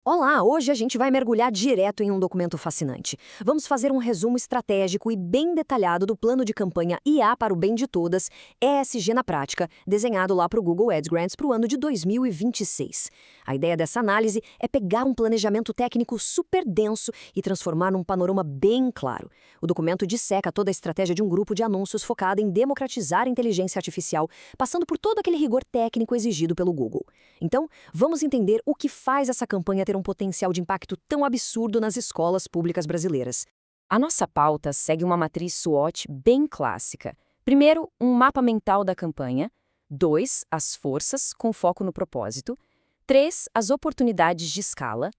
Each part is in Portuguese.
Olá, hoje a gente vai mergulhar direto em um documento fascinante. Vamos fazer um resumo estratégico e bem detalhado do plano de campanha IA para o bem de todas, ESG na prática, desenhado lá para o Google Ads Grants para o ano de 2026. A ideia dessa análise é pegar um planejamento técnico super denso e transformar num panorama bem claro. O documento disseca toda a estratégia de um grupo de anúncios focada em democratizar a inteligência artificial, passando por todo aquele rigor técnico exigido pelo Google. Então, vamos entender o que faz essa campanha ter um potencial de impacto tão absurdo nas escolas públicas brasileiras. A nossa pauta segue uma matriz SWOT bem clássica. Primeiro, um mapa mental da campanha. 2, as forças, com foco no propósito. 3, as oportunidades de escala.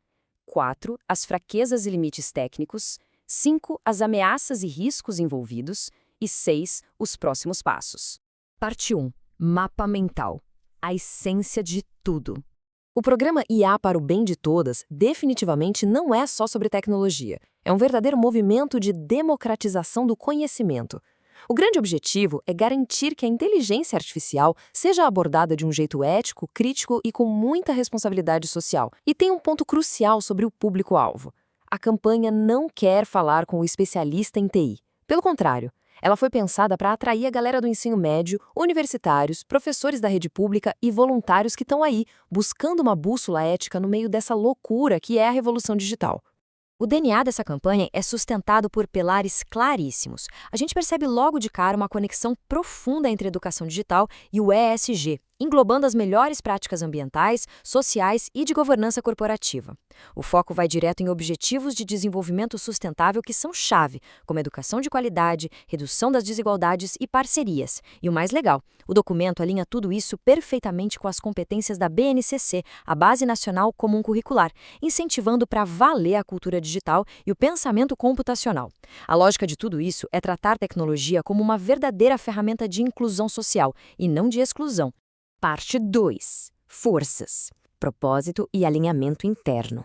4, as fraquezas e limites técnicos. 5, as ameaças e riscos envolvidos. E 6, os próximos passos. Parte 1. Mapa mental. A essência de tudo. O programa IA para o bem de todas definitivamente não é só sobre tecnologia. É um verdadeiro movimento de democratização do conhecimento. O grande objetivo é garantir que a inteligência artificial seja abordada de um jeito ético, crítico e com muita responsabilidade social. E tem um ponto crucial sobre o público-alvo. A campanha não quer falar com o especialista em TI. Pelo contrário, ela foi pensada para atrair a galera do ensino médio, universitários, professores da rede pública e voluntários que estão aí, buscando uma bússola ética no meio dessa loucura que é a revolução digital. O DNA dessa campanha é sustentado por pilares claríssimos. A gente percebe logo de cara uma conexão profunda entre a educação digital e o ESG, englobando as melhores práticas ambientais, sociais e de governança corporativa. O foco vai direto em objetivos de desenvolvimento sustentável que são chave, como educação de qualidade, redução das desigualdades e parcerias. E o mais legal, o documento alinha tudo isso perfeitamente com as competências da BNCC, a Base Nacional Comum Curricular, incentivando para valer a cultura digital e o pensamento computacional. A lógica de tudo isso é tratar tecnologia como uma verdadeira ferramenta de inclusão social e não de exclusão. Parte 2. Forças. Propósito e alinhamento interno.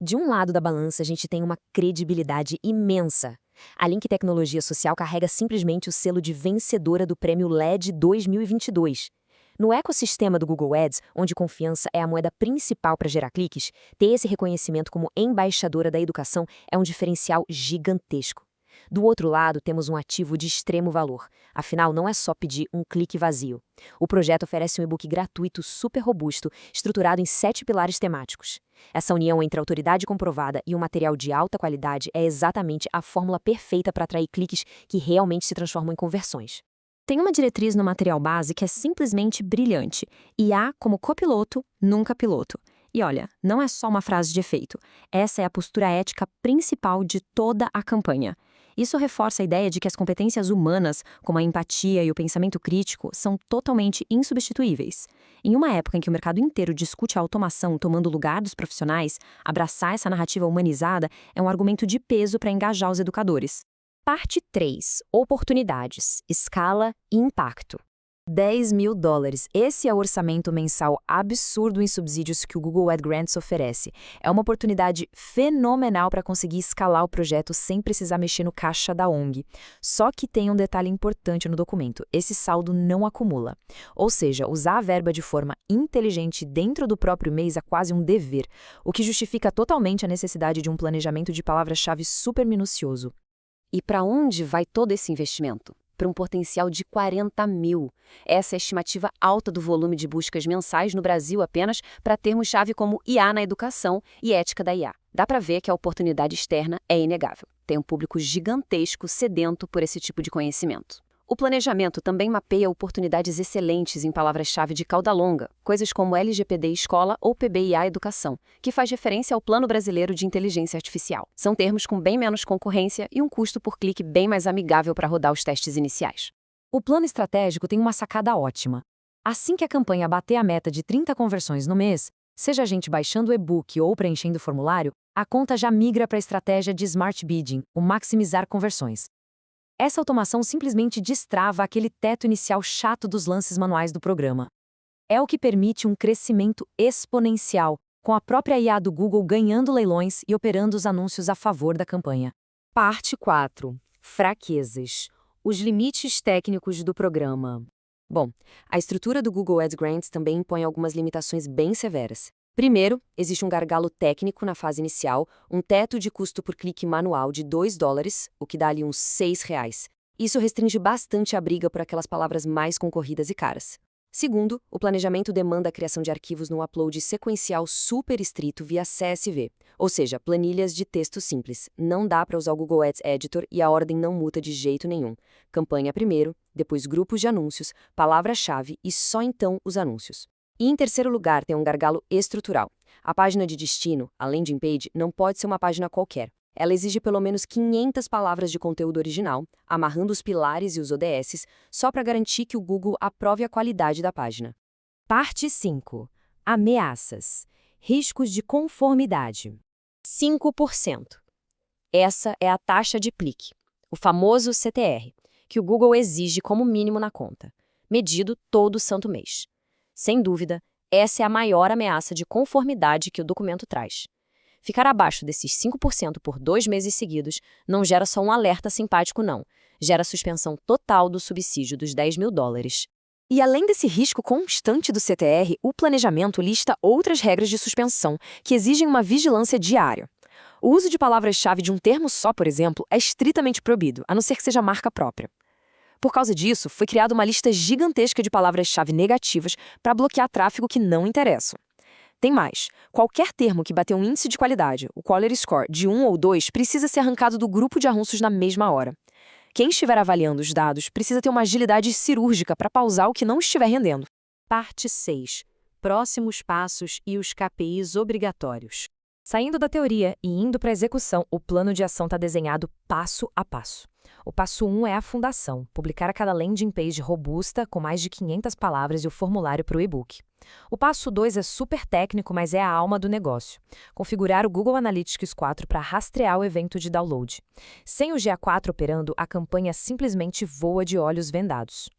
De um lado da balança, a gente tem uma credibilidade imensa. A Link Tecnologia Social carrega simplesmente o selo de vencedora do Prêmio LED 2022. No ecossistema do Google Ads, onde confiança é a moeda principal para gerar cliques, ter esse reconhecimento como embaixadora da educação é um diferencial gigantesco. Do outro lado, temos um ativo de extremo valor. Afinal, não é só pedir um clique vazio. O projeto oferece um e-book gratuito super robusto, estruturado em 7 pilares temáticos. Essa união entre autoridade comprovada e um material de alta qualidade é exatamente a fórmula perfeita para atrair cliques que realmente se transformam em conversões. Tem uma diretriz no material base que é simplesmente brilhante. IA como copiloto, nunca piloto. E olha, não é só uma frase de efeito. Essa é a postura ética principal de toda a campanha. Isso reforça a ideia de que as competências humanas, como a empatia e o pensamento crítico, são totalmente insubstituíveis. Em uma época em que o mercado inteiro discute a automação tomando o lugar dos profissionais, abraçar essa narrativa humanizada é um argumento de peso para engajar os educadores. Parte 3. Oportunidades, escala e impacto. $10 mil. Esse é o orçamento mensal absurdo em subsídios que o Google Ad Grants oferece. É uma oportunidade fenomenal para conseguir escalar o projeto sem precisar mexer no caixa da ONG. Só que tem um detalhe importante no documento: esse saldo não acumula. Ou seja, usar a verba de forma inteligente dentro do próprio mês é quase um dever, o que justifica totalmente a necessidade de um planejamento de palavras-chave super minucioso. E para onde vai todo esse investimento? Para um potencial de 40 mil. Essa é a estimativa alta do volume de buscas mensais no Brasil apenas para termos-chave como IA na educação e ética da IA. Dá para ver que a oportunidade externa é inegável. Tem um público gigantesco sedento por esse tipo de conhecimento. O planejamento também mapeia oportunidades excelentes em palavras-chave de cauda longa, coisas como LGPD Escola ou PBIA Educação, que faz referência ao Plano Brasileiro de Inteligência Artificial. São termos com bem menos concorrência e um custo por clique bem mais amigável para rodar os testes iniciais. O plano estratégico tem uma sacada ótima. Assim que a campanha bater a meta de 30 conversões no mês, seja a gente baixando o e-book ou preenchendo o formulário, a conta já migra para a estratégia de Smart Bidding, o maximizar conversões. Essa automação simplesmente destrava aquele teto inicial chato dos lances manuais do programa. É o que permite um crescimento exponencial, com a própria IA do Google ganhando leilões e operando os anúncios a favor da campanha. Parte 4. Fraquezas. Os limites técnicos do programa. Bom, a estrutura do Google Ads Grants também impõe algumas limitações bem severas. Primeiro, existe um gargalo técnico na fase inicial, um teto de custo por clique manual de $2, o que dá ali uns R$ 6. Isso restringe bastante a briga por aquelas palavras mais concorridas e caras. Segundo, o planejamento demanda a criação de arquivos no upload sequencial super estrito via CSV, ou seja, planilhas de texto simples. Não dá para usar o Google Ads Editor e a ordem não muda de jeito nenhum. Campanha primeiro, depois grupos de anúncios, palavra-chave e só então os anúncios. E em terceiro lugar, tem um gargalo estrutural. A página de destino, a landing page, não pode ser uma página qualquer. Ela exige pelo menos 500 palavras de conteúdo original, amarrando os pilares e os ODSs, só para garantir que o Google aprove a qualidade da página. Parte 5. Ameaças. Riscos de conformidade. 5%. Essa é a taxa de clique, o famoso CTR, que o Google exige como mínimo na conta, medido todo santo mês. Sem dúvida, essa é a maior ameaça de conformidade que o documento traz. Ficar abaixo desses 5% por 2 meses seguidos não gera só um alerta simpático, não. Gera suspensão total do subsídio dos $10.000. E além desse risco constante do CTR, o planejamento lista outras regras de suspensão que exigem uma vigilância diária. O uso de palavras-chave de um termo só, por exemplo, é estritamente proibido, a não ser que seja marca própria. Por causa disso, foi criada uma lista gigantesca de palavras-chave negativas para bloquear tráfego que não interessam. Tem mais. Qualquer termo que bater um índice de qualidade, o Quality Score, de 1 ou 2, precisa ser arrancado do grupo de anúncios na mesma hora. Quem estiver avaliando os dados precisa ter uma agilidade cirúrgica para pausar o que não estiver rendendo. Parte 6. Próximos passos e os KPIs obrigatórios. Saindo da teoria e indo para a execução, o plano de ação está desenhado passo a passo. O passo 1 é a fundação, publicar a cada landing page robusta com mais de 500 palavras e o formulário para o e-book. O passo 2 é super técnico, mas é a alma do negócio. Configurar o Google Analytics 4 para rastrear o evento de download. Sem o GA4 operando, a campanha simplesmente voa de olhos vendados.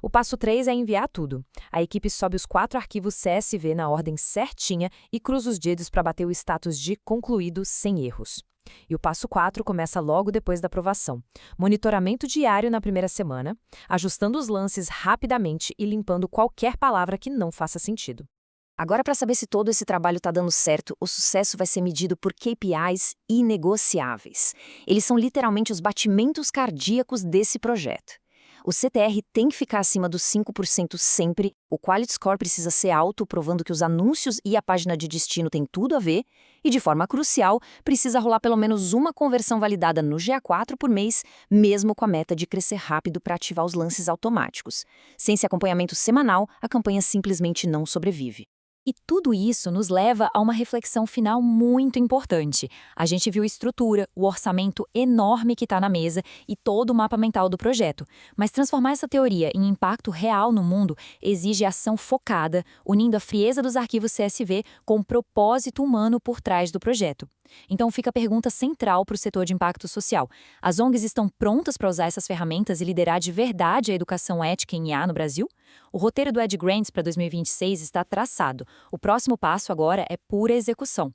O passo 3 é enviar tudo. A equipe sobe os 4 arquivos CSV na ordem certinha e cruza os dedos para bater o status de concluído sem erros. E o passo 4 começa logo depois da aprovação. Monitoramento diário na primeira semana, ajustando os lances rapidamente e limpando qualquer palavra que não faça sentido. Agora, para saber se todo esse trabalho está dando certo, o sucesso vai ser medido por KPIs inegociáveis. Eles são literalmente os batimentos cardíacos desse projeto. O CTR tem que ficar acima dos 5% sempre, o Quality Score precisa ser alto, provando que os anúncios e a página de destino têm tudo a ver, e de forma crucial, precisa rolar pelo menos uma conversão validada no GA4 por mês, mesmo com a meta de crescer rápido para ativar os lances automáticos. Sem esse acompanhamento semanal, a campanha simplesmente não sobrevive. E tudo isso nos leva a uma reflexão final muito importante. A gente viu a estrutura, o orçamento enorme que está na mesa e todo o mapa mental do projeto. Mas transformar essa teoria em impacto real no mundo exige ação focada, unindo a frieza dos arquivos CSV com o propósito humano por trás do projeto. Então fica a pergunta central para o setor de impacto social. As ONGs estão prontas para usar essas ferramentas e liderar de verdade a educação ética em IA no Brasil? O roteiro do Ed Grants para 2026 está traçado. O próximo passo agora é pura execução.